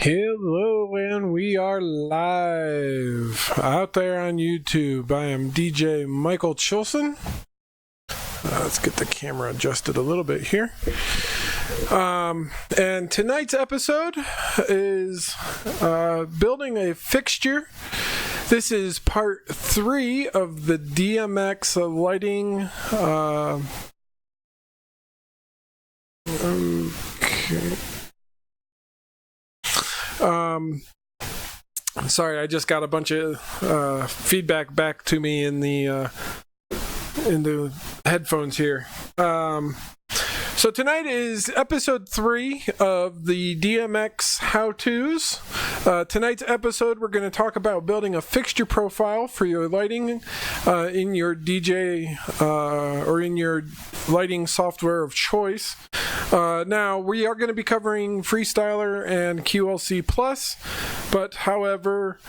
Hello, and we are live out there on YouTube. I am DJ Michael Chilson. Let's get the camera adjusted a little bit here. And tonight's episode is building a fixture. This is part 3 of the DMX Lighting. Sorry, I just got a bunch of feedback back to me in the headphones here. So tonight is episode 3 of the DMX how-tos. Tonight's episode, we're going to talk about building a fixture profile for your lighting in your DJ or in your lighting software of choice. Now, we are going to be covering Freestyler and QLC Plus, but however,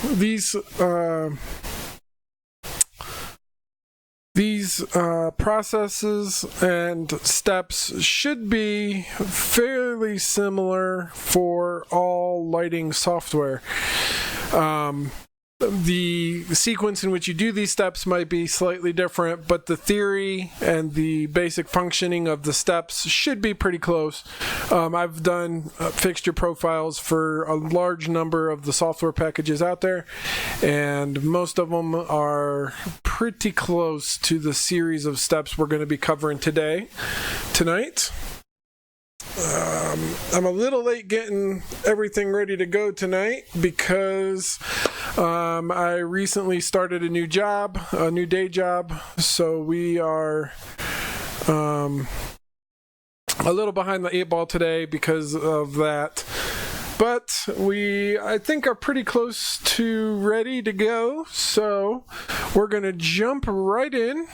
these processes and steps should be fairly similar for all lighting software. The sequence in which you do these steps might be slightly different, but the theory and the basic functioning of the steps should be pretty close. I've done fixture profiles for a large number of the software packages out there, and most of them are pretty close to the series of steps we're going to be covering tonight. I'm a little late getting everything ready to go tonight because I recently started a new day job, so we are a little behind the 8 ball today because of that. But I think, are pretty close to ready to go, so we're going to jump right in.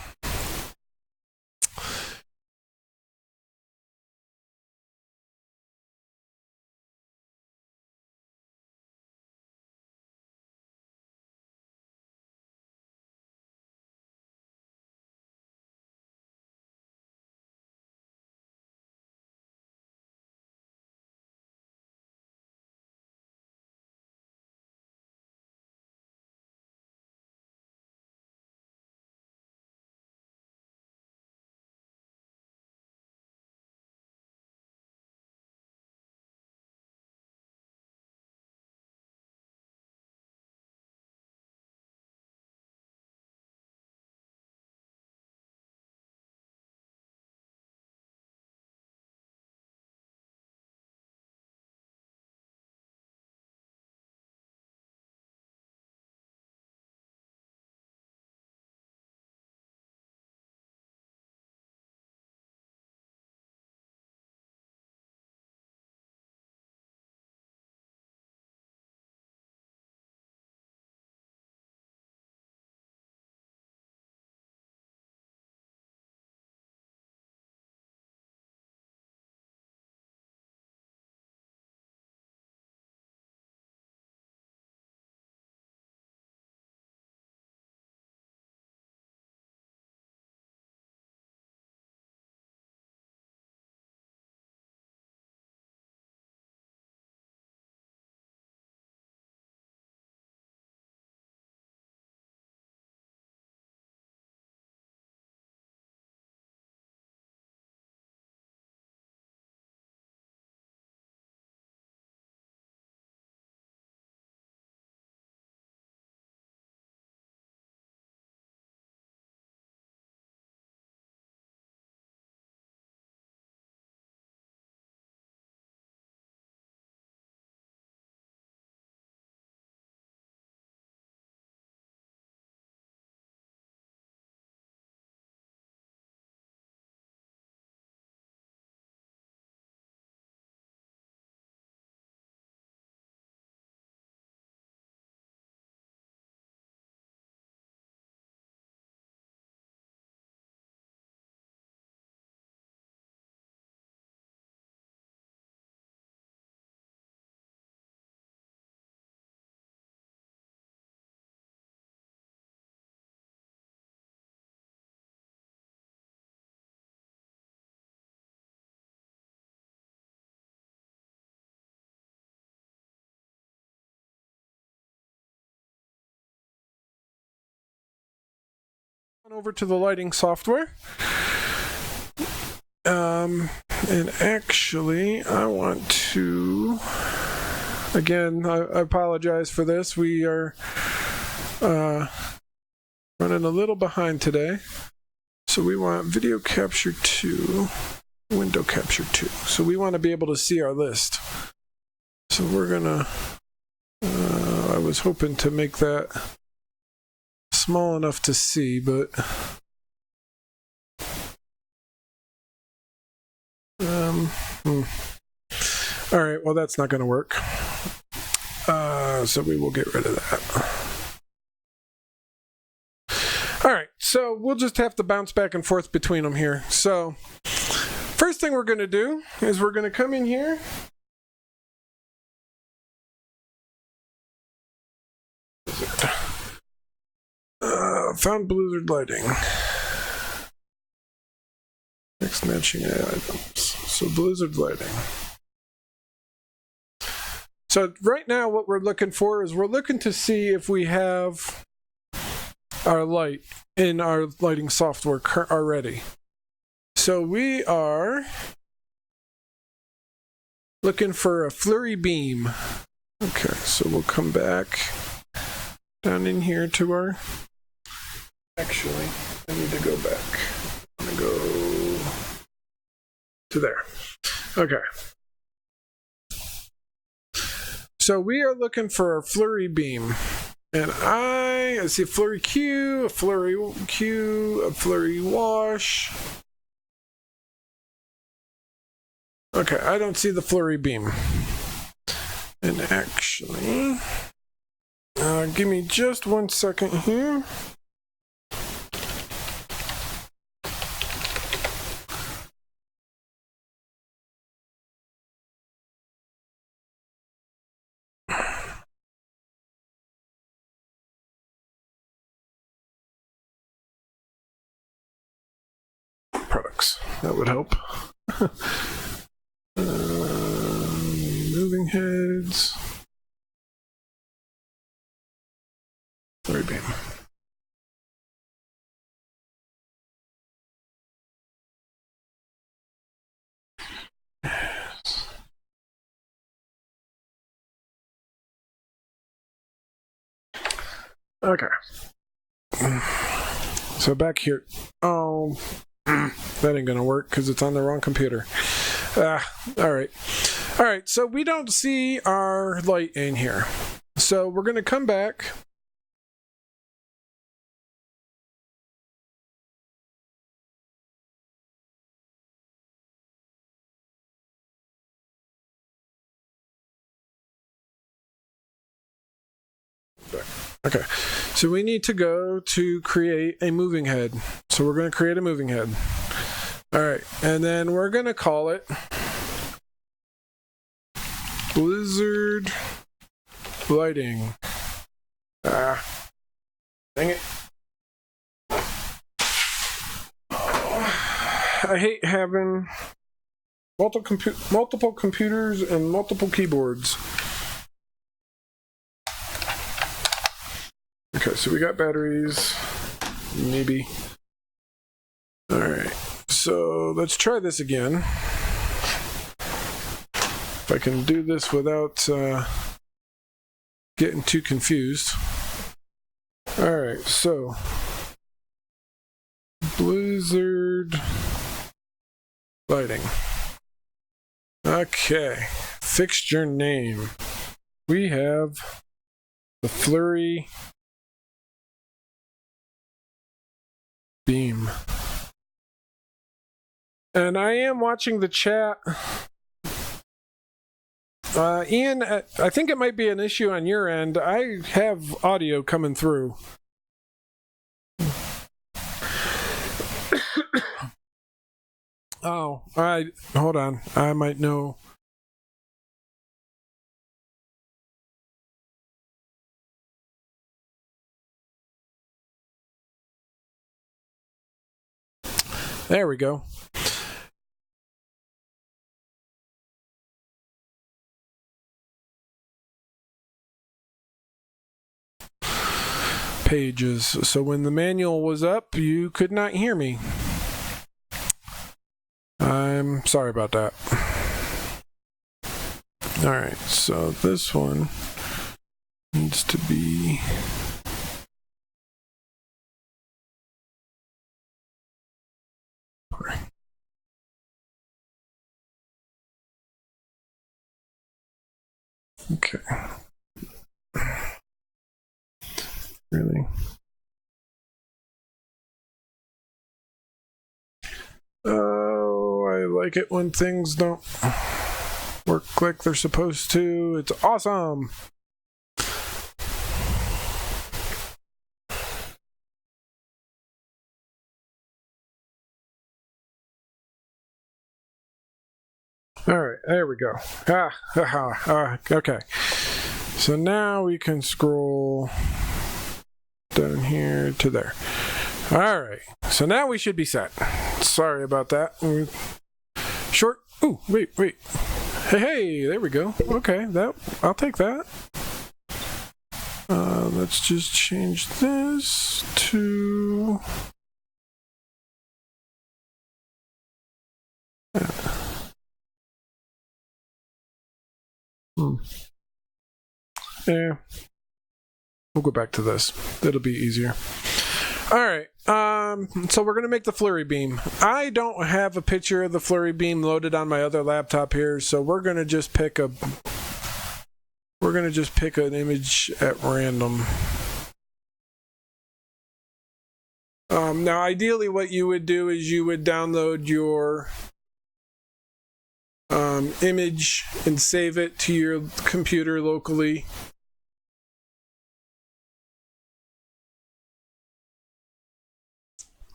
Over to the lighting software. And actually, I want to, again, I apologize for this. We are running a little behind today. So we want video capture 2, window capture 2. So we want to be able to see our list. So we're gonna, I was hoping to make that small enough to see, but all right, well, that's not going to work. So we will get rid of that. All right, so we'll just have to bounce back and forth between them here. So first thing we're going to do is we're going to come in here. Found Blizzard Lighting. Next matching items. So Blizzard Lighting. So right now what we're looking for is we're looking to see if we have our light in our lighting software already. So we are looking for a flurry beam. Okay, so we'll come back down in here to our... Actually, I need to go back. I'm going to go to there. Okay. So we are looking for a flurry beam. And I see a flurry Q, a flurry Q, a flurry wash. Okay, I don't see the flurry beam. And actually, give me just 1 second here. Products. That would help. Moving heads. Flurry beam. Okay. So back here. Oh, that ain't gonna work because it's on the wrong computer. All right. All right, so we don't see our light in here. So we're gonna come back. Okay, so we need to go to create a moving head. So we're going to create a moving head. All right, and then we're going to call it Blizzard Lighting. Dang it. I hate having multiple computers and multiple keyboards. Okay, so we got batteries, maybe. All right, so let's try this again. If I can do this without getting too confused. All right, so Blizzard Lighting. Okay, fixture name. We have the flurry beam. And I am watching the chat. Ian, I think it might be an issue on your end. I have audio coming through. Oh, hold on. I might know. There we go. pages. So when the manual was up, you could not hear me. I'm sorry about that. Alright, so this one needs to be... Okay. Really? Oh, I like it when things don't work like they're supposed to. It's awesome. All right, there we go. Okay. So now we can scroll down here to there. All right, so now we should be set. Sorry about that. Short. Ooh, wait. Hey, there we go. Okay, I'll take that. Let's just change this to... Yeah, we'll go back to this. It'll be easier. All right, so we're gonna make the flurry beam. I don't have a picture of the flurry beam loaded on my other laptop here, so we're gonna just pick an image at random. Now, ideally, what you would do is you would download your image and save it to your computer locally.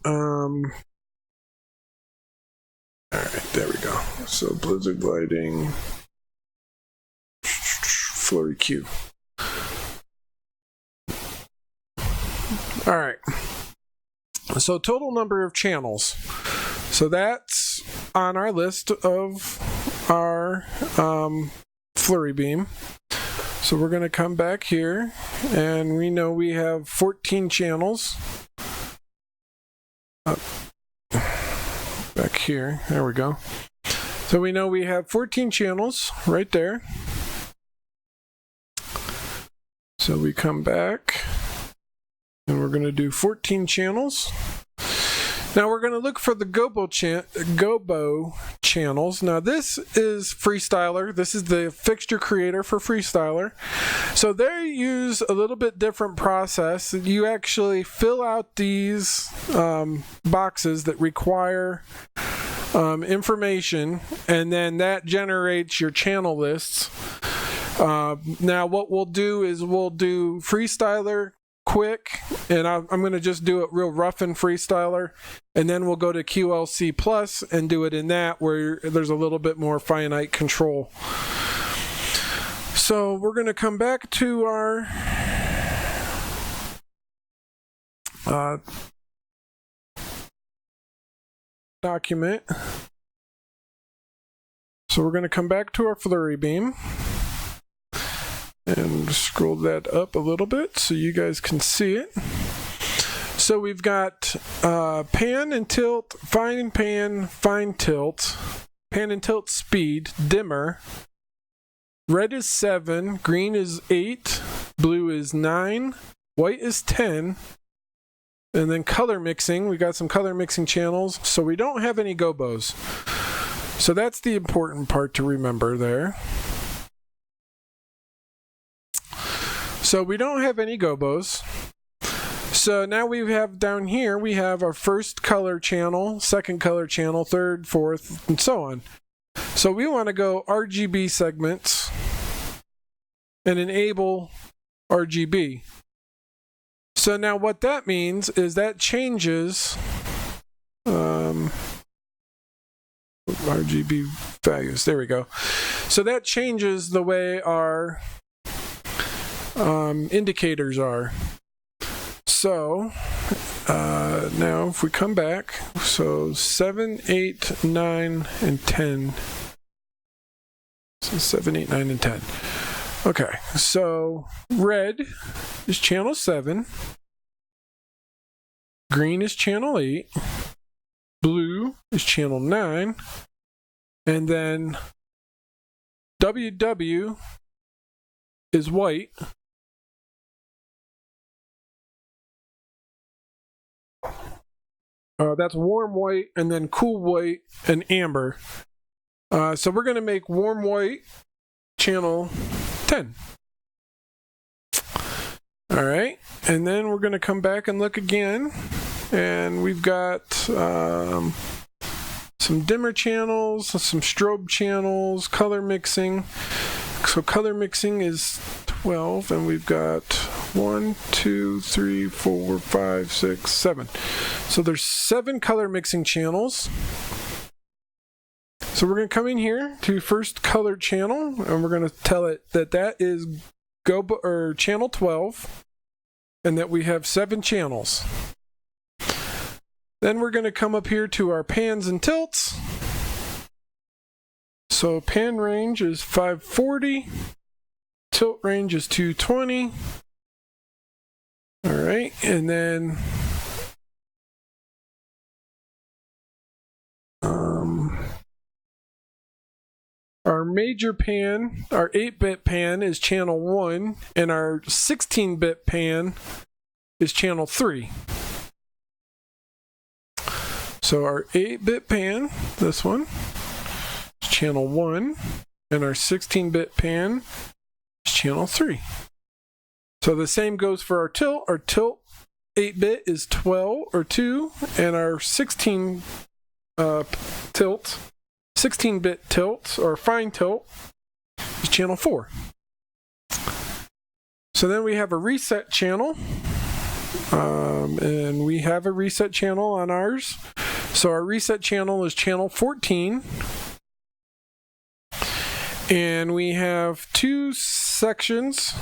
Alright, there we go. So Blizzard Lighting Flurry Q. Alright. So total number of channels. So that's on our list of our flurry beam. So we're going to come back here, and we know we have 14 channels. Back here, there we go. So we know we have 14 channels right there. So we come back, and we're going to do 14 channels. Now we're going to look for the gobo channels. Now this is Freestyler. This is the fixture creator for Freestyler. So they use a little bit different process. You actually fill out these boxes that require information, and then that generates your channel lists. Now what we'll do is we'll do Freestyler quick, and I'm going to just do it real rough in Freestyler, and then we'll go to QLC Plus and do it in that, where there's a little bit more finite control. So we're going to come back to our document. So we're going to come back to our flurry beam and scroll that up a little bit so you guys can see it. So we've got pan and tilt, fine pan, fine tilt, pan and tilt speed, dimmer. Red is 7, green is 8, blue is 9, white is 10, and then color mixing. We got some color mixing channels, so we don't have any gobos. So that's the important part to remember there. So we don't have any gobos. So now we have down here, we have our first color channel, second color channel, third, fourth, and so on. So we want to go RGB segments and enable RGB. So now what that means is that changes RGB values. There we go. So that changes the way our indicators are. So now if we come back, so 7, 8, 9, and 10. So 7, 8, 9, and 10. Okay, so red is channel 7, green is channel 8, blue is channel 9, and then WW is white. That's warm white, and then cool white and amber. So we're going to make warm white channel 10. All right, and then we're going to come back and look again, and we've got some dimmer channels, some strobe channels, color mixing. So color mixing is 12, and we've got 1, 2, 3, 4, 5, 6, 7. So there's 7 color mixing channels. So we're going to come in here to first color channel, and we're going to tell it that that is channel 12, and that we have 7 channels. Then we're going to come up here to our pans and tilts. So pan range is 540, tilt range is 220. All right, and then our major pan, our 8-bit pan is channel 1, and our 16-bit pan is channel 3. So our 8-bit pan, this one, is channel 1, and our 16-bit pan is channel 3. So the same goes for our tilt. Our tilt 8-bit is 12 or 2, and our 16-bit tilt or fine tilt is channel 4. So then we have a reset channel, and we have a reset channel on ours. So our reset channel is channel 14, and we have 2 sections.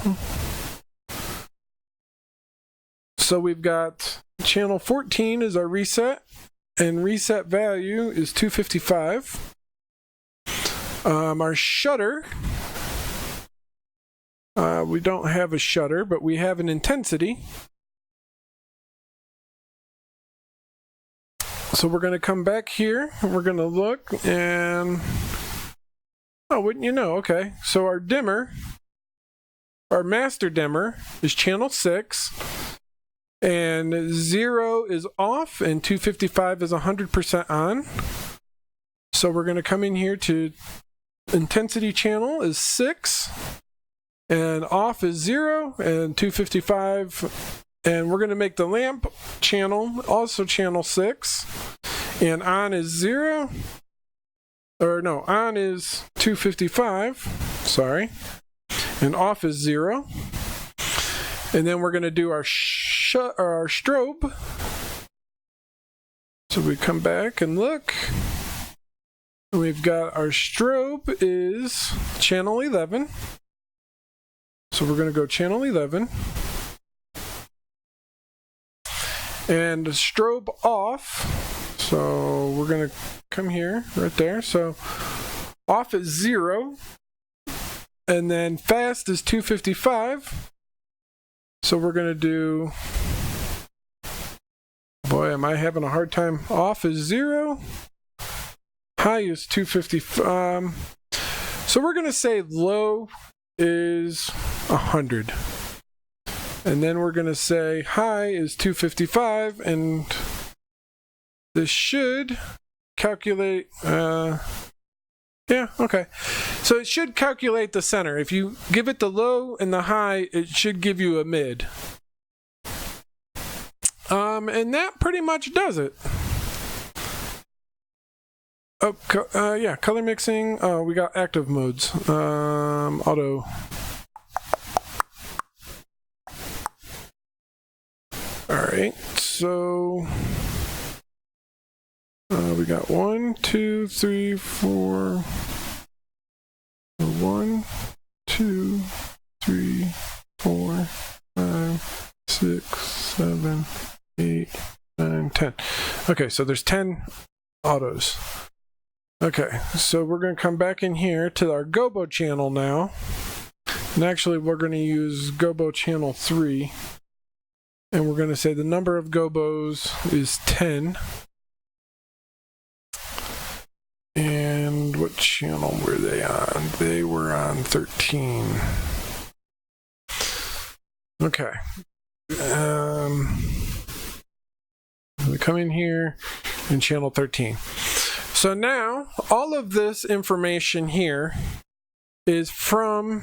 So we've got channel 14 is our reset, and reset value is 255. Our shutter, we don't have a shutter, but we have an intensity. So we're going to come back here, and we're going to look, and oh, wouldn't you know? Okay, so our dimmer, our master dimmer is channel 6, and 0 is off, and 255 is 100% on. So we're going to come in here to intensity channel is 6, and off is 0, and 255, and we're going to make the lamp channel also channel 6, and on is 0, or no, on is 255, sorry, and off is 0. And then we're going to do our strobe. So we come back and look. We've got our strobe is channel 11. So we're going to go channel 11. And the strobe off. So we're going to come here, right there. So off is 0. And then fast is 255. So we're going to do, boy, am I having a hard time. Off is 0. High is 250. So we're going to say low is 100. And then we're going to say high is 255. And this should calculate, yeah, okay. So it should calculate the center. If you give it the low and the high, it should give you a mid. And that pretty much does it. Oh, yeah, color mixing. Oh, we got active modes. Auto. All right, so we got 1, 2, 3, 4. 1, 2, 3, 4, 5, 6, 7, 8, 9, 10. Okay, so there's 10 autos. Okay, so we're going to come back in here to our gobo channel now. And actually, we're going to use gobo channel 3. And we're going to say the number of gobos is 10. And what channel were they on? They were on 13. Okay. We come in here in channel 13. So now all of this information here is from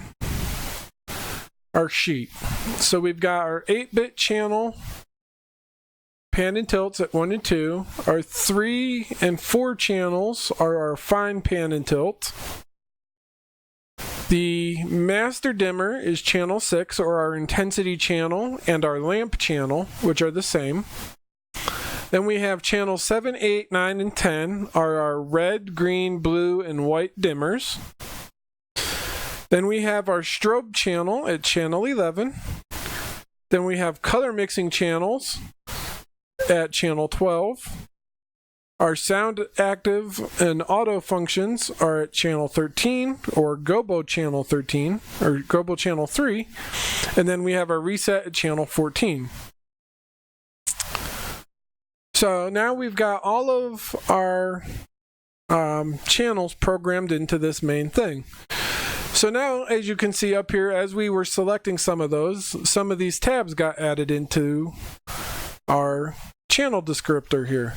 our sheet. So we've got our 8-bit channel pan and tilts at 1 and 2. Our 3 and 4 channels are our fine pan and tilt. The master dimmer is channel 6, or our intensity channel, and our lamp channel, which are the same. Then we have channel 7, 8, 9, and 10 are our red, green, blue, and white dimmers. Then we have our strobe channel at channel 11. Then we have color mixing channels at channel 12. Our sound active and auto functions are at channel 13, or gobo channel 13, or gobo channel 3. And then we have our reset at channel 14. So now we've got all of our channels programmed into this main thing. So now, as you can see up here, as we were selecting some of these tabs got added into our channel descriptor here.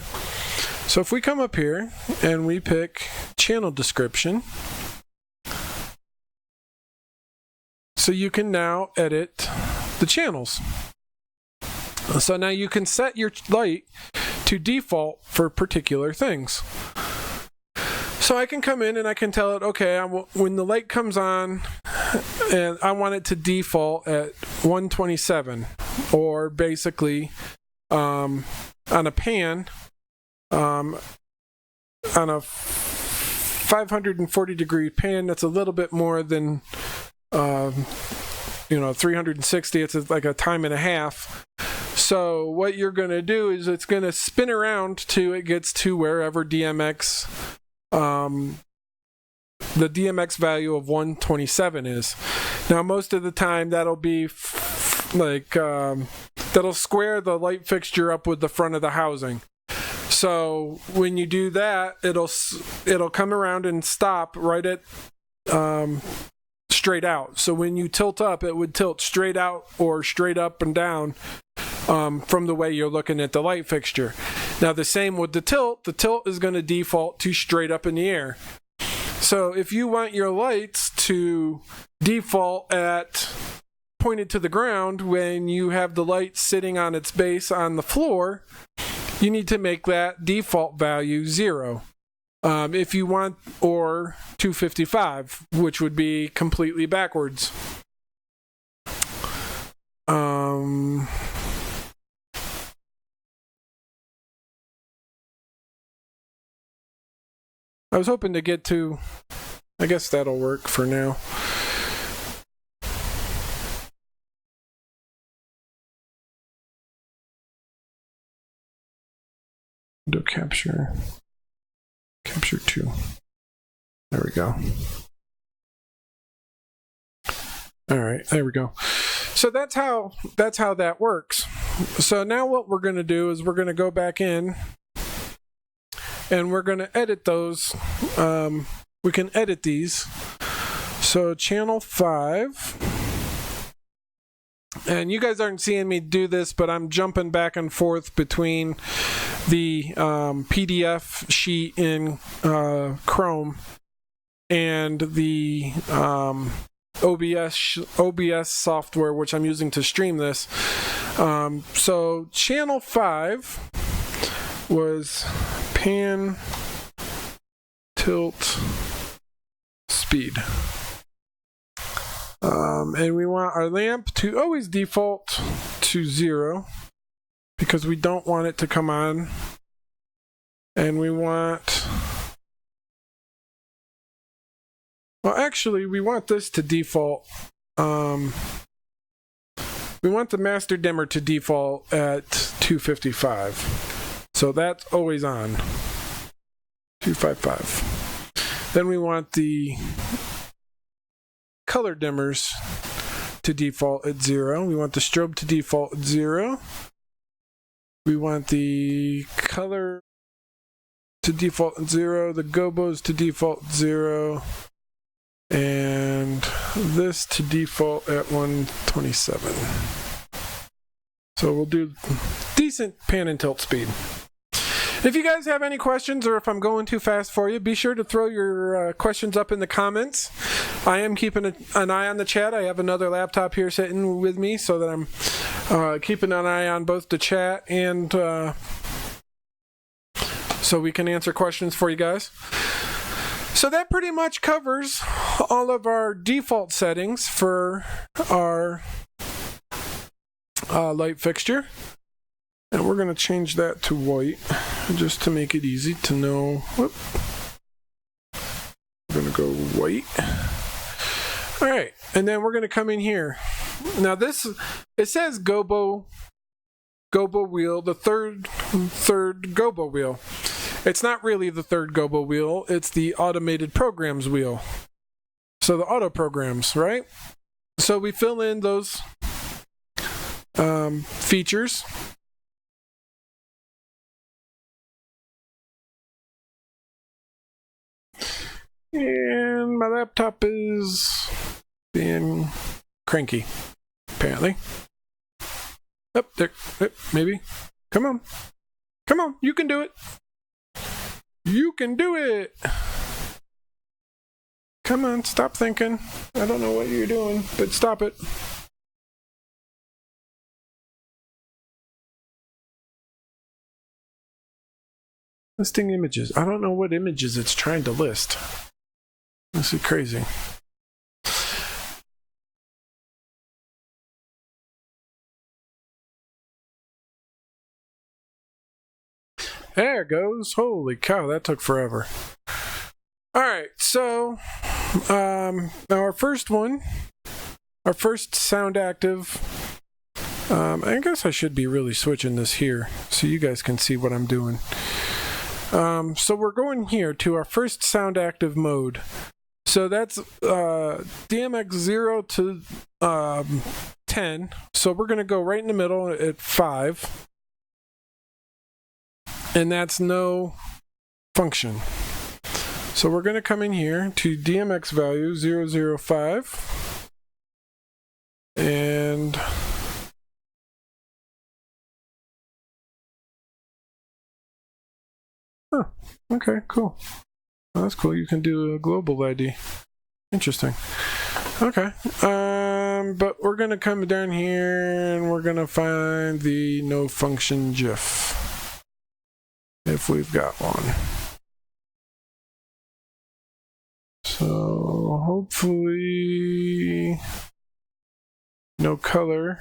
So if we come up here and we pick channel description, so you can now edit the channels. So now you can set your light to default for particular things. So I can come in and I can tell it, okay, when the light comes on, and I want it to default at 127, or basically on a pan, on a 540 degree pan, that's a little bit more than 360. It's like a time and a half. So what you're going to do is it's going to spin around till it gets to wherever DMX the DMX value of 127 is. Now most of the time that'll be that'll square the light fixture up with the front of the housing. So when you do that, it'll come around and stop right at straight out. So when you tilt up, it would tilt straight out or straight up and down from the way you're looking at the light fixture. Now the same with the tilt is going to default to straight up in the air. So if you want your lights to default at pointed to the ground when you have the light sitting on its base on the floor, you need to make that default value 0. If you want, or 255, which would be completely backwards. I was hoping to get to, I guess that'll work for now. Window capture 2. There we go. All right, there we go. So that's how that works. So now what we're going to do is we're going to go back in and we're going to edit those. We can edit these. So channel 5. And you guys aren't seeing me do this, but I'm jumping back and forth between the PDF sheet in Chrome and the OBS software, which I'm using to stream this. So channel 5 was pan, tilt, speed. And we want our lamp to always default to 0 because we don't want it to come on. And we want, well, actually, we want this to default. We want the master dimmer to default at 255. So that's always on. 255. Then we want the color dimmers to default at 0. We want the strobe to default at 0. We want the color to default at 0, the gobos to default at 0, and this to default at 127. So we'll do decent pan and tilt speed. If you guys have any questions, or if I'm going too fast for you, be sure to throw your questions up in the comments. I am keeping an eye on the chat. I have another laptop here sitting with me, so that I'm keeping an eye on both the chat and so we can answer questions for you guys. So that pretty much covers all of our default settings for our light fixture. And we're going to change that to white, just to make it easy to know. Whoop. We're going to go white. All right, and then we're going to come in here. Now this, it says gobo wheel, the third gobo wheel. It's not really the third gobo wheel, it's the automated programs wheel. So the auto programs, right? So we fill in those features. And my laptop is being cranky, apparently. Up there, maybe. Come on. Come on, you can do it. You can do it. Come on, stop thinking. I don't know what you're doing, but stop it. Listing images. I don't know what images it's trying to list. This is crazy. There it goes. Holy cow, that took forever. All right, so now our first one, our first sound active. I guess I should be really switching this here so you guys can see what I'm doing. So we're going here to our first sound active mode. So that's DMX 0 to 10. So we're going to go right in the middle at 5. And that's no function. So we're going to come in here to DMX value 005. And okay, cool. Well, that's cool. You can do a global ID. Interesting. Okay. But we're gonna come down here and we're gonna find the no function GIF, if we've got one. So hopefully no color.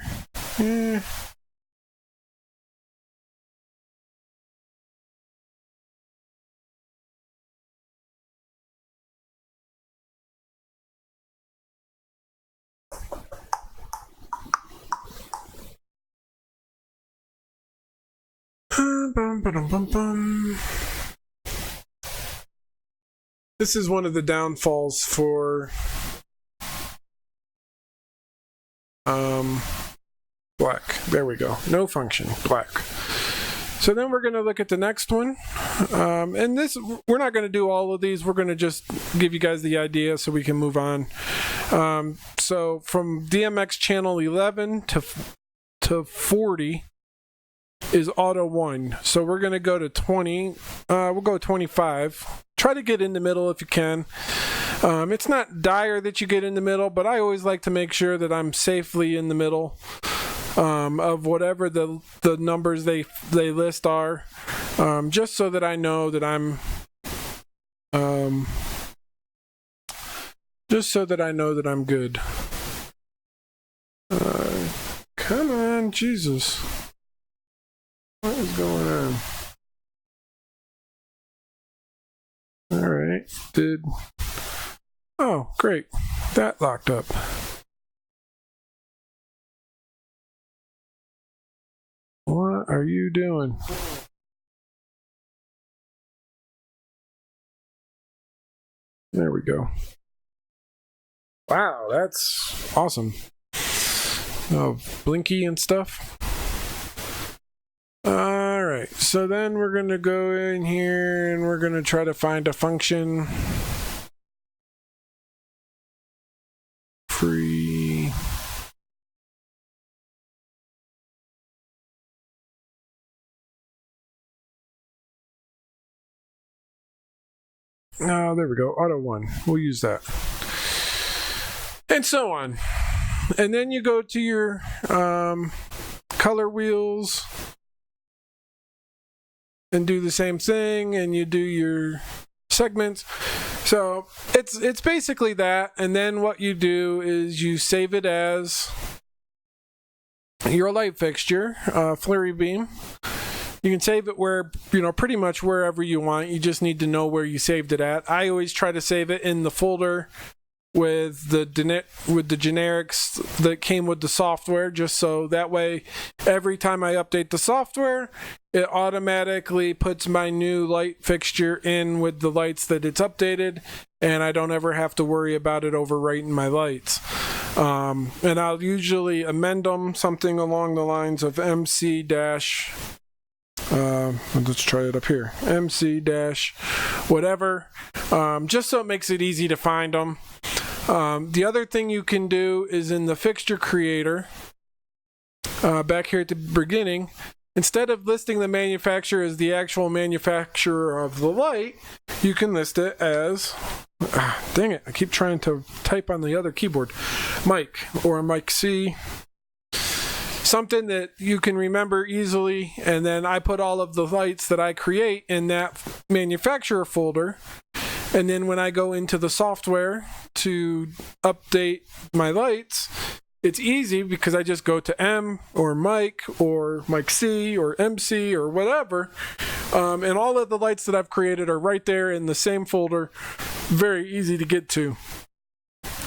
This is one of the downfalls for black. There we go. No function, black. So then we're going to look at the next one. And this, we're not going to do all of these. We're going to just give you guys the idea so we can move on. So from DMX channel 11 to 40 is auto 1. So we're going to go to 20. We'll go 25. Try to get in the middle if you can. It's not dire that you get in the middle, but I always like to make sure that I'm safely in the middle of whatever the numbers they list are, just so that I know that I'm good. Come on, Jesus. What is going on? All right. Oh, great. That locked up. What are you doing? There we go. Wow, that's awesome. blinky and stuff. Alright, so then we're going to go in here and we're going to try to find a function. Free. Oh, there we go. Auto 1. We'll use that. And so on. And then you go to your color wheels and do the same thing, and you do your segments. So it's basically that, and then what you do is you save it as your light fixture, Pleae beam. You can save it where, pretty much wherever you want. You just need to know where you saved it at. I always try to save it in the folder with the generics that came with the software, just so that way every time I update the software, it automatically puts my new light fixture in with the lights that it's updated, and I don't ever have to worry about it overwriting my lights. And I'll usually amend them something along the lines of MC dash let's try it up here, MC dash whatever, just so it makes it easy to find them. The other thing you can do is in the fixture creator, back here at the beginning, instead of listing the manufacturer as the actual manufacturer of the light, you can list it as, dang it, I keep trying to type on the other keyboard, Mike or Mike C. Something that you can remember easily, and then I put all of the lights that I create in that manufacturer folder. And then when I go into the software to update my lights, it's easy because I just go to M or Mike C or MC or whatever. And all of the lights that I've created are right there in the same folder. Very easy to get to.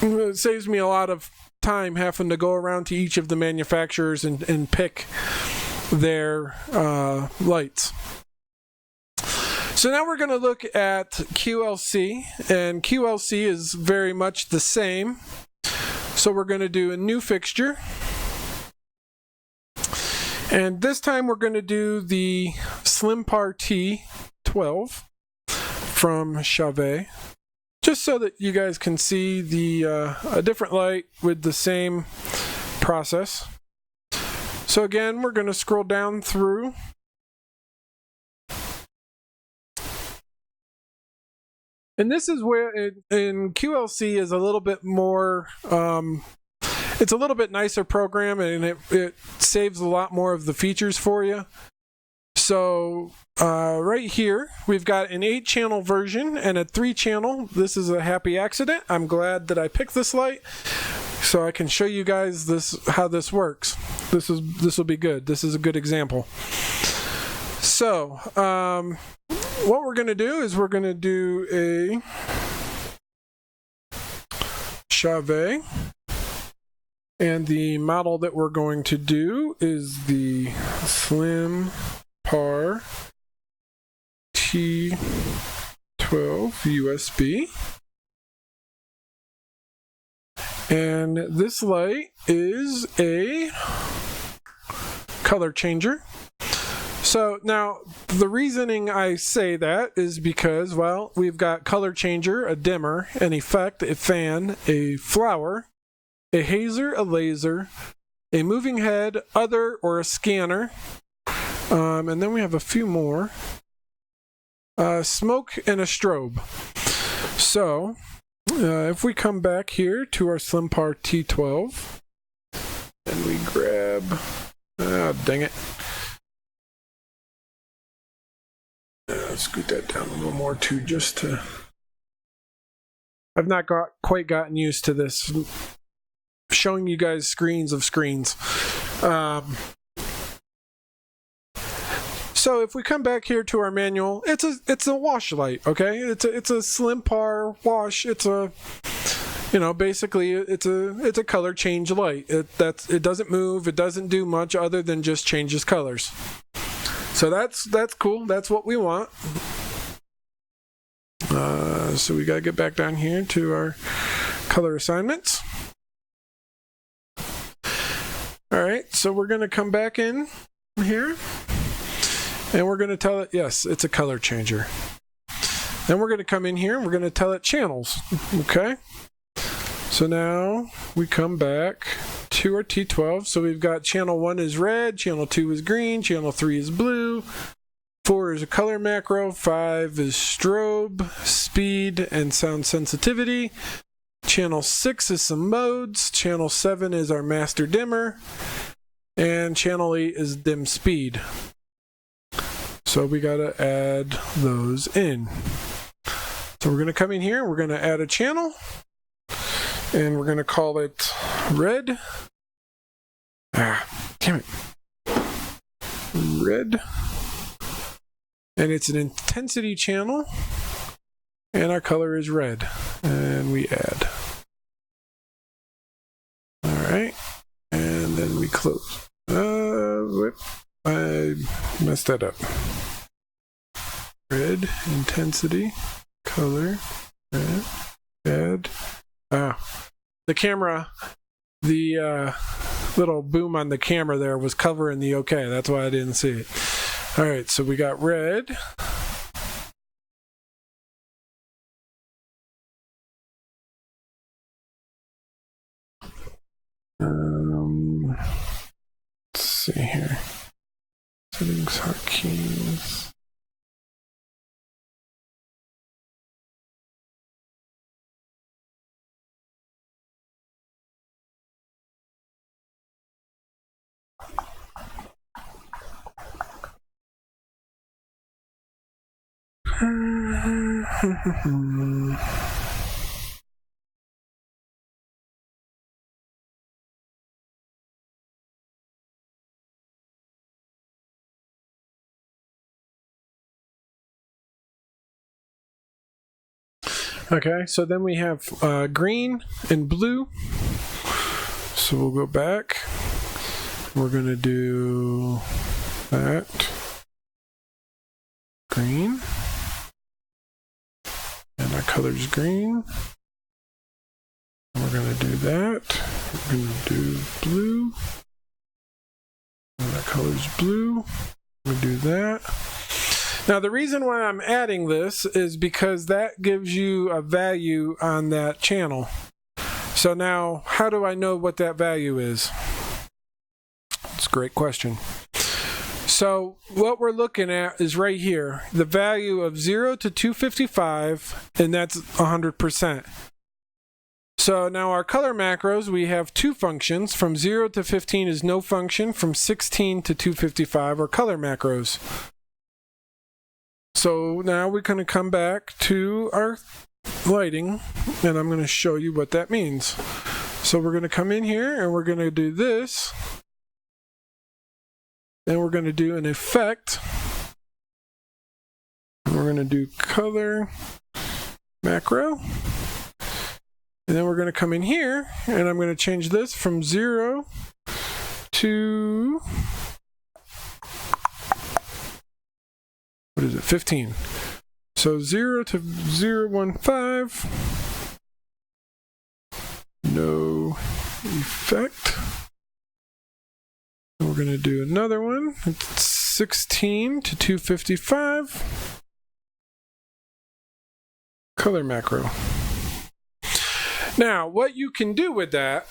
It saves me a lot of time having to go around to each of the manufacturers and pick their lights. So now we're going to look at QLC, and QLC is very much the same. So we're going to do a new fixture. And this time we're going to do the SlimPar T12 from Chauvet, just so that you guys can see a different light with the same process. So again, we're going to scroll down through. And this is where in QLC is a little bit more, it's a little bit nicer program, and it saves a lot more of the features for you. So right here, we've got an 8-channel version and a 3-channel. This is a happy accident. I'm glad that I picked this light so I can show you guys how this works. This will be good. This is a good example. So what we're going to do is we're going to do a Chauvet, and the model that we're going to do is the SlimPar T12 USB. And this light is a color changer. So now the reasoning I say that is because, well, we've got color changer, a dimmer, an effect, a fan, a flower, a hazer, a laser, a moving head, other, or a scanner. And then we have a few more. Smoke and a strobe. So if we come back here to our SlimPar T12 and we grab, dang it. Scoot that down a little more too, just to. I've not quite gotten used to this, showing you guys screens of screens. So if we come back here to our manual, it's a wash light, okay? It's a SlimPar wash. It's a, basically it's a color change light. It doesn't move. It doesn't do much other than just changes colors. So that's cool. That's what we want. So we got to get back down here to our color assignments. All right, so we're going to come back in here, and we're going to tell it, yes, it's a color changer. Then we're going to come in here, and we're going to tell it channels, okay? So now we come back to our T12. So we've got channel 1 is red, channel 2 is green, channel 3 is blue, 4 is a color macro, 5 is strobe, speed, and sound sensitivity. Channel 6 is some modes, channel 7 is our master dimmer, and channel 8 is dim speed. So we gotta add those in. So we're gonna come in here, we're gonna add a channel, and we're gonna call it red. Damn it. Red. And it's an intensity channel, and our color is red. And we add. Alright. And then we close. Whoop. I messed that up. Red, intensity, color, red, add. The camera, the little boom on the camera there was covering the okay. That's why I didn't see it. Alright, so we got red. Let's see here. Settings, hotkeys. Okay, so then we have green and blue. So we'll go back. We're going to do that. Green. And our color's green. We're going to do that. We're going to do blue. And our color's blue. We'll do that. Now, the reason why I'm adding this is because that gives you a value on that channel. So now, how do I know what that value is? It's a great question. So what we're looking at is right here, the value of 0 to 255, and that's 100%. So now our color macros, we have two functions. From 0 to 15 is no function. From 16 to 255 are color macros. So now we're going to come back to our lighting, and I'm going to show you what that means. So we're going to come in here, and we're going to do this. Then we're going to do an effect. And we're going to do color macro. And then we're going to come in here, and I'm going to change this from 0 to... what is it, 15. So 0 to 015, no effect. And we're going to do another one. It's 16 to 255, color macro. Now, what you can do with that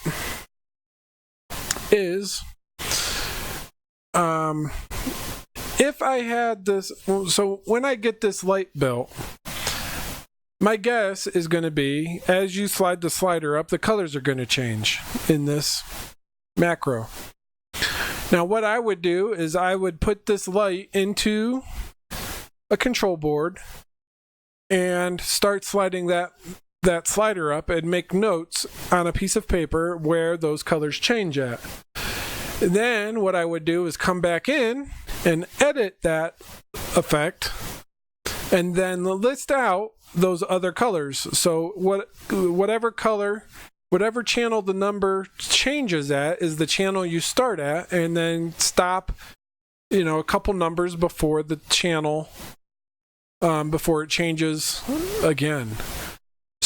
is, if I had this, so when I get this light built, my guess is going to be, as you slide the slider up, the colors are going to change in this macro. Now what I would do is I would put this light into a control board and start sliding that slider up and make notes on a piece of paper where those colors change at. Then what I would do is come back in and edit that effect and then list out those other colors. So whatever color, whatever channel the number changes at is the channel you start at, and then stop, a couple numbers before the channel, before it changes again.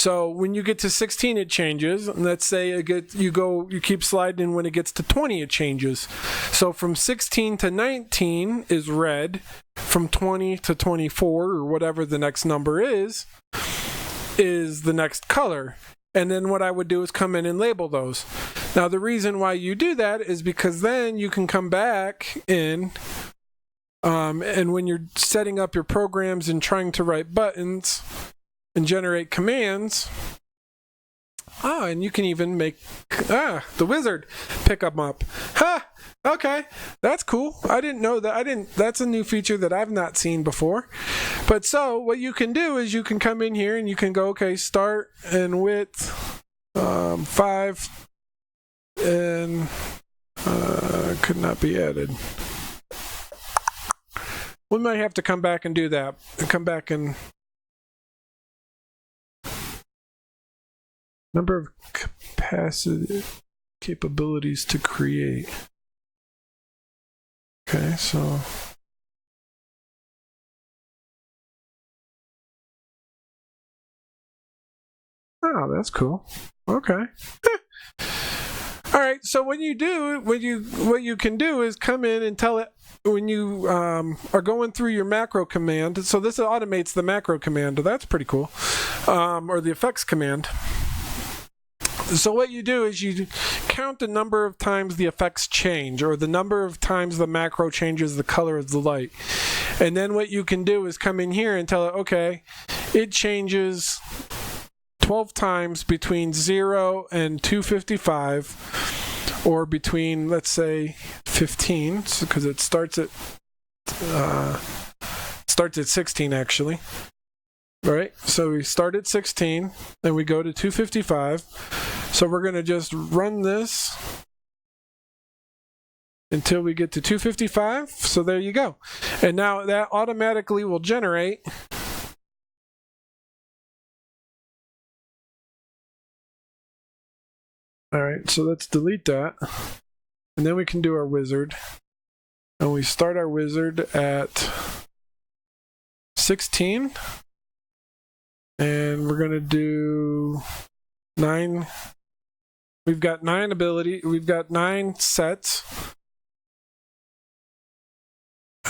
So when you get to 16, it changes. And let's say you keep sliding, and when it gets to 20, it changes. So from 16 to 19 is red. From 20 to 24, or whatever the next number is the next color. And then what I would do is come in and label those. Now the reason why you do that is because then you can come back in, and when you're setting up your programs and trying to write buttons and generate commands, and you can even make the wizard pick them up. Okay, that's cool. I didn't know that. That's a new feature that I've not seen before. But so what you can do is you can come in here and you can go, okay, start and width 5 and could not be added. We might have to come back and do that. Come back and number of capabilities to create. Okay, so that's cool. Okay. All right, so what you can do is come in and tell it when you are going through your macro command. So this automates the macro command. That's pretty cool. Or the effects command. So what you do is you count the number of times the effects change, or the number of times the macro changes the color of the light. And then what you can do is come in here and tell it, okay, it changes 12 times between 0 and 255, or between, let's say, 15, because it starts at 16 actually. Right, so we start at 16, then we go to 255. So we're going to just run this until we get to 255. So there you go. And now that automatically will generate all right, so let's delete that. And then we can do our wizard. And we start our wizard at 16. And we're going to do 9. We've got 9 We've got 9 sets.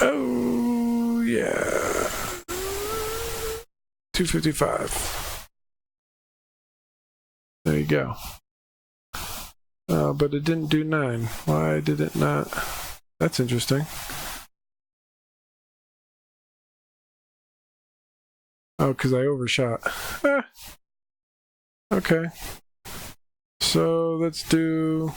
Oh, yeah. 255. There you go. But it didn't do 9. Why did it not? That's interesting. Oh, because I overshot. Okay. So let's do...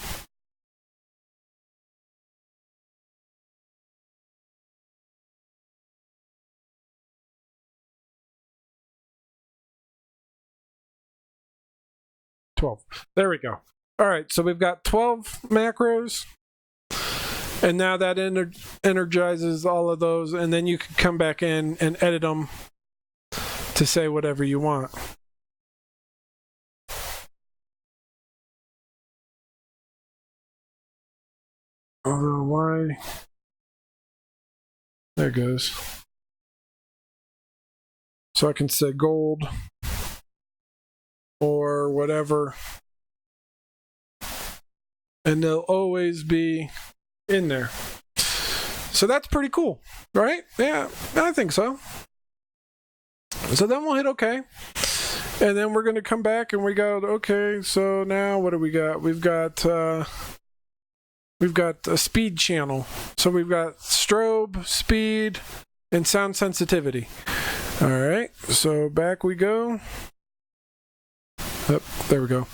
There we go. All right, so we've got 12 macros. And now that energizes all of those, and then you can come back in and edit them to say whatever you want. Although, why? There it goes. So I can say gold or whatever. And they'll always be in there. So that's pretty cool, right? Yeah, I think so. So then we'll hit OK. And then we're going to come back and we go, okay, so now what do we got? We've got a speed channel. So we've got strobe, speed, and sound sensitivity. All right, so back we go. Oh, there we go.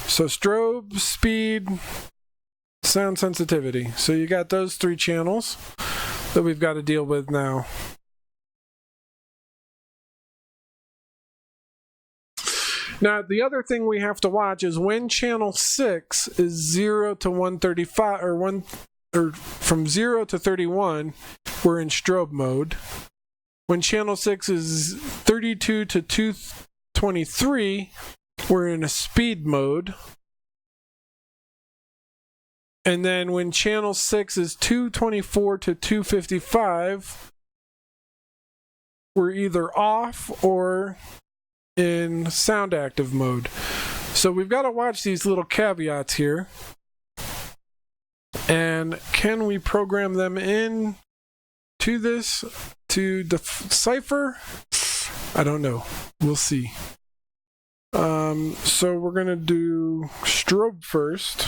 So strobe, speed, sound sensitivity. So you got those 3 channels that we've got to deal with now. Now, the other thing we have to watch is when channel 6 is 0 to 135, or from 0 to 31, we're in strobe mode. When channel 6 is 32 to 223, we're in a speed mode. And then when channel 6 is 224 to 255, we're either off or in sound active mode. So we've got to watch these little caveats here. And can we program them in to this to decipher? I don't know. We'll see. So we're going to do strobe first.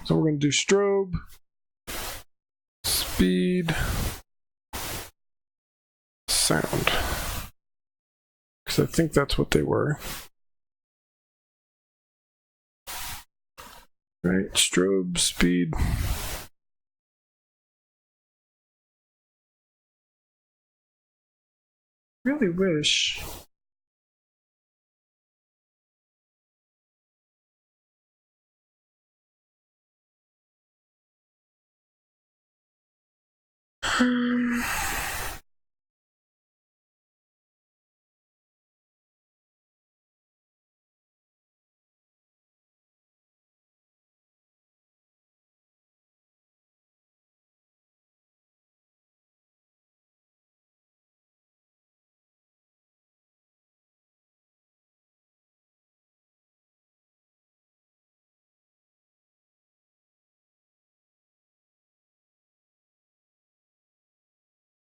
So we're going to do strobe, speed, sound. Because I think that's what they were. Right, strobe, speed. Really wish.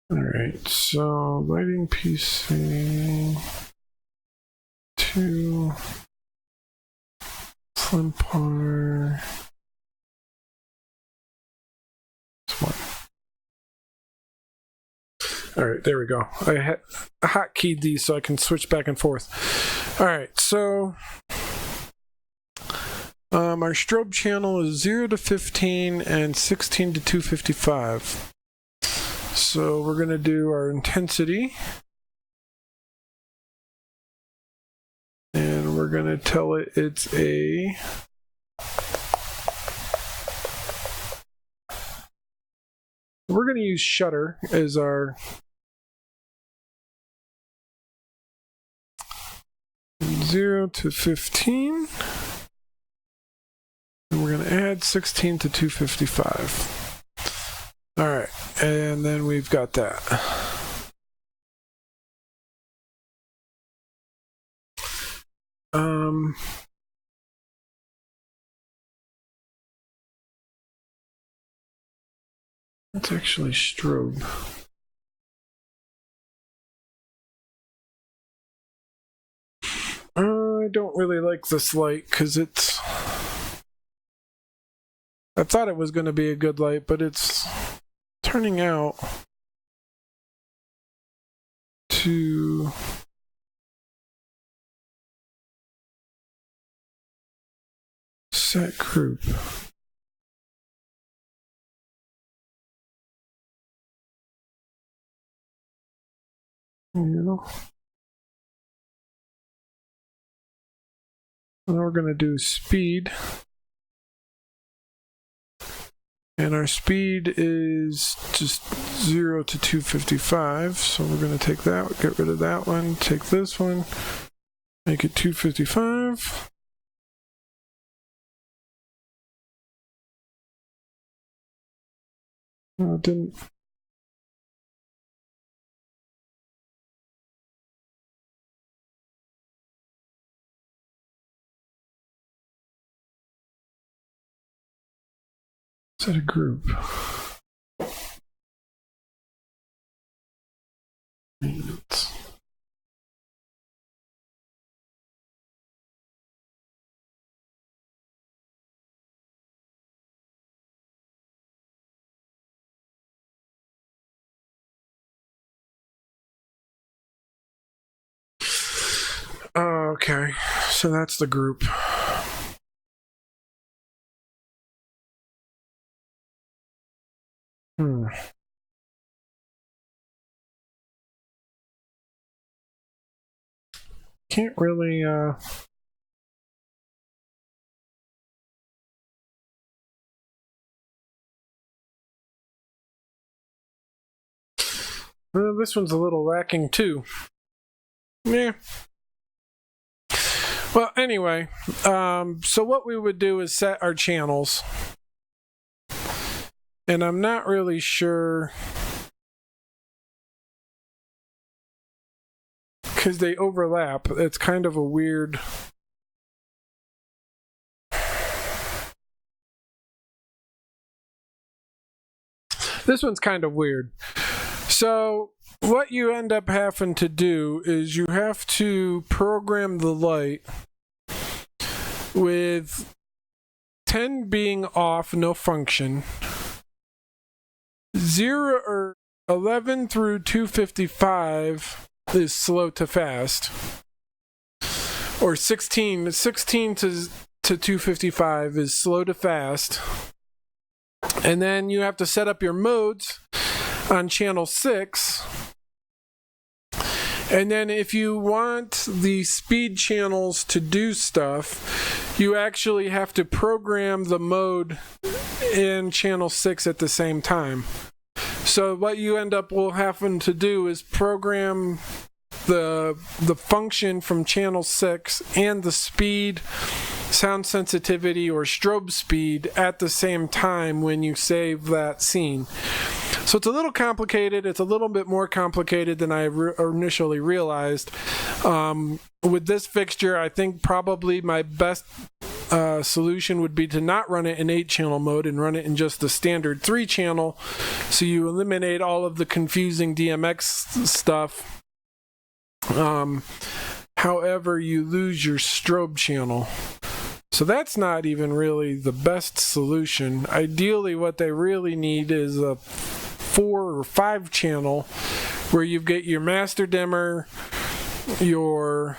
All right, so lighting PC 2 slim par 1. All right, there we go. I hotkeyed these so I can switch back and forth. All right, so our strobe channel is 0 to 15 and 16 to 255. So we're going to do our intensity. And we're going to tell it it's a... We're going to use shutter as our... 0 to 15. And we're going to add 16 to 255. All right, and then we've got that. That's actually strobe. I don't really like this light because it's... I thought it was going to be a good light, but it's turning out to set group. Now we're going to do speed. And our speed is just 0 to 255. So we're going to take that, get rid of that one, take this one, make it 255. Oh, it didn't. Set a group. Maintenance. Okay, so that's the group. Can't really, well, this one's a little lacking too. Yeah. Well, anyway, so what we would do is set our channels. And I'm not really sure because they overlap. It's kind of a weird... This one's kind of weird. So what you end up having to do is you have to program the light with 10 being off, no function, 0 or 11 through 255 is slow to fast, or 16 to 255 is slow to fast. And then you have to set up your modes on channel 6. And then if you want the speed channels to do stuff, you actually have to program the mode in channel 6 at the same time. So what you end up will happen to do is program the function from channel 6 and the speed, sound sensitivity, or strobe speed at the same time when you save that scene. So it's a little complicated. It's a little bit more complicated than I initially realized. With this fixture, I think probably my best solution would be to not run it in 8-channel mode and run it in just the standard 3-channel, so you eliminate all of the confusing DMX stuff. However, you lose your strobe channel. So that's not even really the best solution. Ideally, what they really need is a 4 or 5 channel where you get your master dimmer, your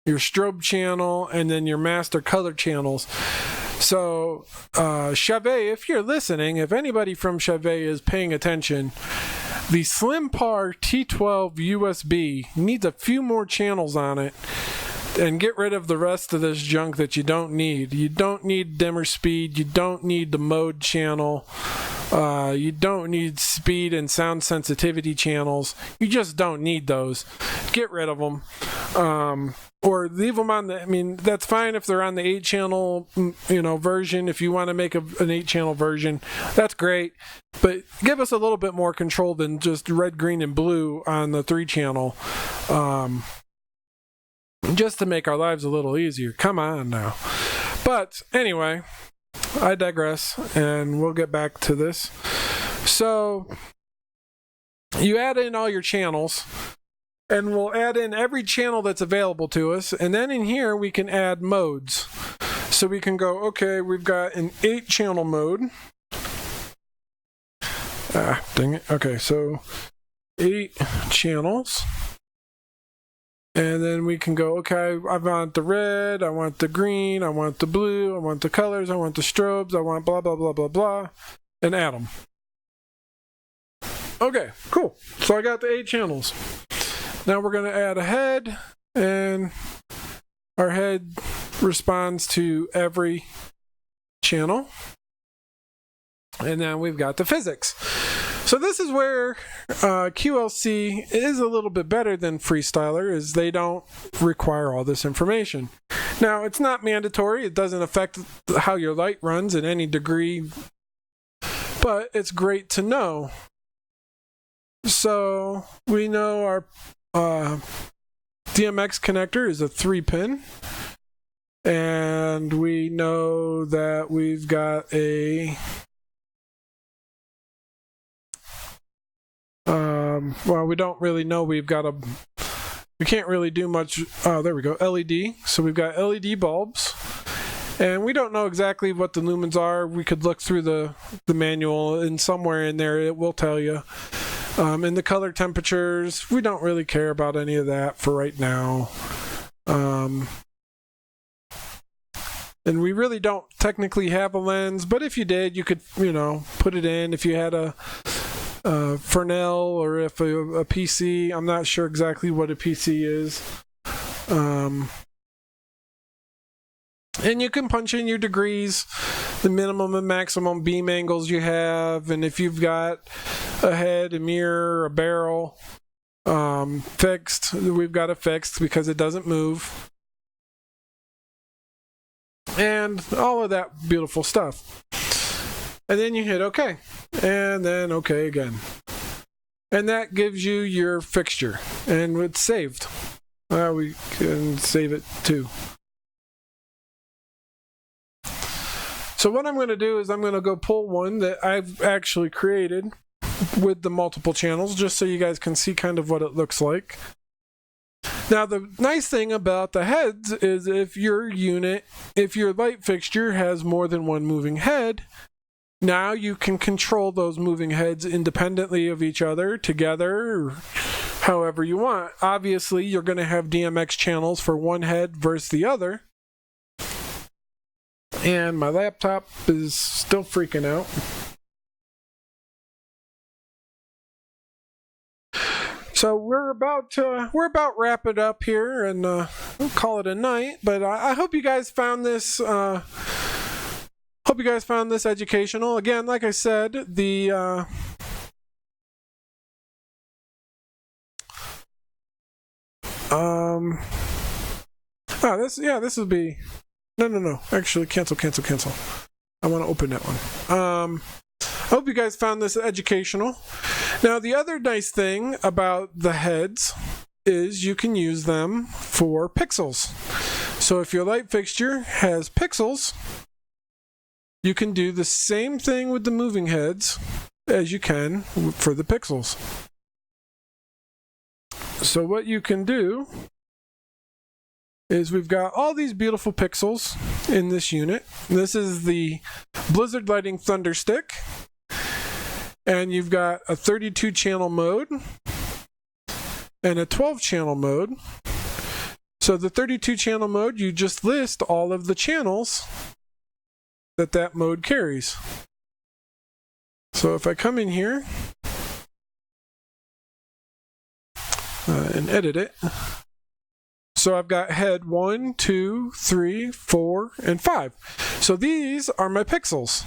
your strobe channel, and then your master color channels. So Chauvet, if you're listening, if anybody from Chauvet is paying attention, the SlimPar T12 USB needs a few more channels on it, and get rid of the rest of this junk that you don't need. You don't need dimmer speed. You don't need the mode channel. You don't need speed and sound sensitivity channels. You just don't need those. Get rid of them. Or leave them on the, I mean, that's fine if they're on the 8-channel, version. If you want to make an 8-channel version, that's great. But give us a little bit more control than just red, green, and blue on the 3-channel. Just to make our lives a little easier. Come on now. But anyway, I digress, and we'll get back to this. So you add in all your channels, and we'll add in every channel that's available to us, and then in here we can add modes. So we can go, okay, we've got an 8-channel mode. Dang it. Okay, so 8 channels. And then we can go, okay, I want the red, I want the green, I want the blue, I want the colors, I want the strobes, I want blah, blah, blah, blah, blah, and add them. Okay, cool. So I got the 8 channels. Now we're going to add a head, and our head responds to every channel. And then we've got the physics. So this is where QLC is a little bit better than Freestyler, is they don't require all this information. Now, it's not mandatory. It doesn't affect how your light runs in any degree, but it's great to know. So we know our DMX connector is a 3-pin, and we know that we've got a well, we don't really know. We can't really do much. There we go, LED. So we've got LED bulbs, and we don't know exactly what the lumens are. We could look through the manual, and somewhere in there it will tell you. And the color temperatures, we don't really care about any of that for right now. And we really don't technically have a lens, but if you did, you could, put it in. If you had a Fresnel, or if a PC, I'm not sure exactly what a PC is. And you can punch in your degrees, the minimum and maximum beam angles you have, and if you've got a head, a mirror, a barrel fixed, we've got it fixed because it doesn't move. And all of that beautiful stuff. and then you hit OK, and then OK again. And that gives you your fixture, and it's saved. We can save it too. So what I'm going to do is I'm going to go pull one that I've actually created with the multiple channels, just so you guys can see kind of what it looks like. Now, the nice thing about the heads is if your light fixture has more than one moving head, now you can control those moving heads independently of each other, together, or however you want. Obviously, you're going to have DMX channels for one head versus the other. And my laptop is still freaking out. So we're about wrap it up here, and we'll call it a night. But I hope you guys found this. Hope you guys found this educational. Again, like I said, the this would be. No. Actually, cancel. I want to open that one. I hope you guys found this educational. Now, the other nice thing about the heads is you can use them for pixels. So if your light fixture has pixels, you can do the same thing with the moving heads as you can for the pixels. So what you can do is we've got all these beautiful pixels in this unit. This is the Blizzard Lighting Thunder Stick. And you've got a 32 channel mode and a 12 channel mode. So the 32 channel mode, you just list all of the channels that mode carries. So if I come in here and edit it, so I've got head 1, 2, 3, 4, and 5. So these are my pixels.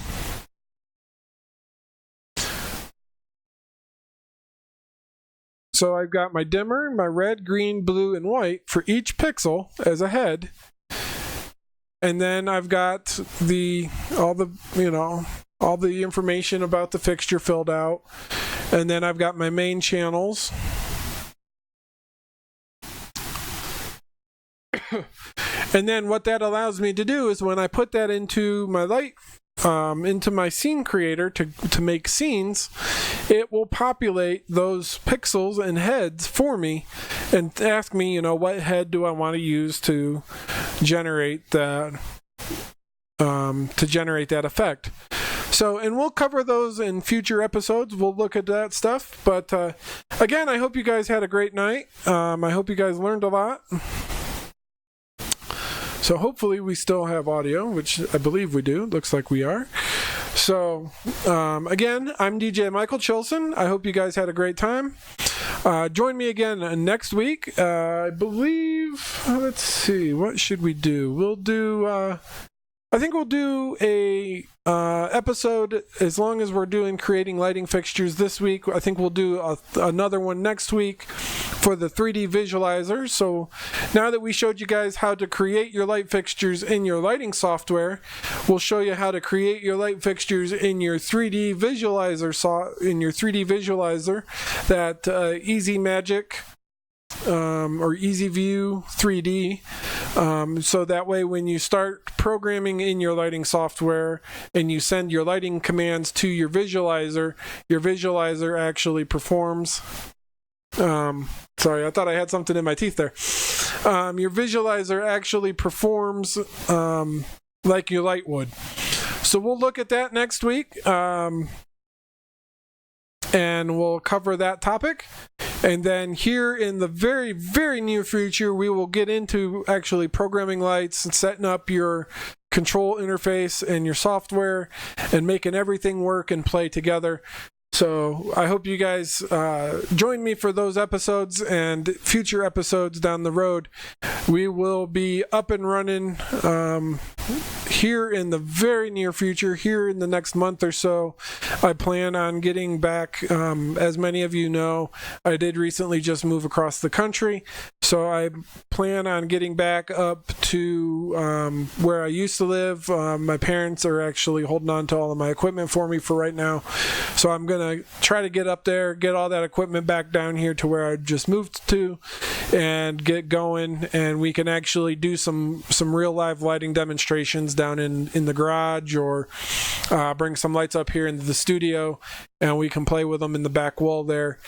So I've got my dimmer, my red, green, blue, and white for each pixel as a head. And then I've got all the information about the fixture filled out. And then I've got my main channels. And then what that allows me to do is when I put that into my into my scene creator to make scenes, it will populate those pixels and heads for me and ask me, what head do I want to use to generate that effect. So, and we'll cover those in future episodes. We'll look at that stuff. But again, I hope you guys had a great night. I hope you guys learned a lot. So hopefully we still have audio, which I believe we do. Looks like we are. So again, I'm DJ Michael Chilson. I hope you guys had a great time. Join me again next week. I believe, let's see, what should we do? We'll do, I think we'll do a episode, as long as we're doing creating lighting fixtures this week. I think we'll do another one next week for the 3D visualizer. So now that we showed you guys how to create your light fixtures in your lighting software, we'll show you how to create your light fixtures in your 3D visualizer, that Easy Magic or Easy View 3D. So that way when you start programming in your lighting software and you send your lighting commands to your visualizer actually performs. Sorry, I thought I had something in my teeth there. Your visualizer actually performs like your light would. So we'll look at that next week. And we'll cover that topic. And then here in the very, very near future, we will get into actually programming lights and setting up your control interface and your software and making everything work and play together. So I hope you guys join me for those episodes and future episodes down the road. We will be up and running here in the very near future, here in the next month or so, I plan on getting back. As many of you know, I did recently just move across the country, so I plan on getting back up to where I used to live. My parents are actually holding on to all of my equipment for me for right now, so I'm gonna try to get up there, get all that equipment back down here to where I just moved to, and get going, and we can actually do some real live lighting demonstrations down in the garage, or bring some lights up here into the studio, and we can play with them in the back wall there,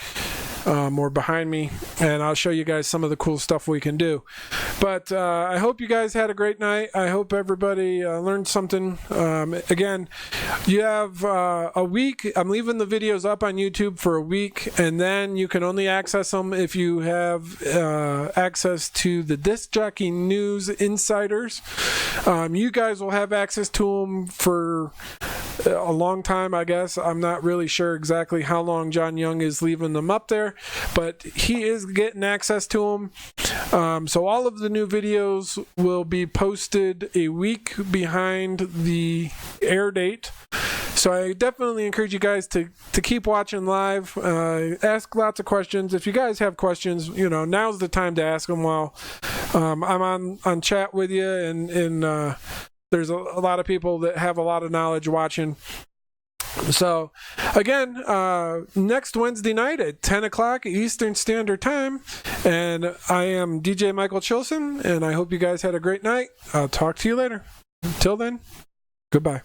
or behind me, and I'll show you guys some of the cool stuff we can do. But I hope you guys had a great night. I hope everybody learned something. Again, you have a week. I'm leaving the videos up on YouTube for a week, and then you can only access them if you have access to the Disc Jockey News Insiders. You guys will have access to them for a long time, I guess. I'm not really sure exactly how long John Young is leaving them up there, but he is getting access to them. So all of the new videos will be posted a week behind the air date. So I definitely encourage you guys to keep watching live. Ask lots of questions. If you guys have questions, now's the time to ask them while I'm on chat with you, and there's a lot of people that have a lot of knowledge watching. So again, next Wednesday night at 10 o'clock Eastern Standard Time, and I am DJ Michael Chilson, and I hope you guys had a great night. I'll talk to you later. Until then, goodbye.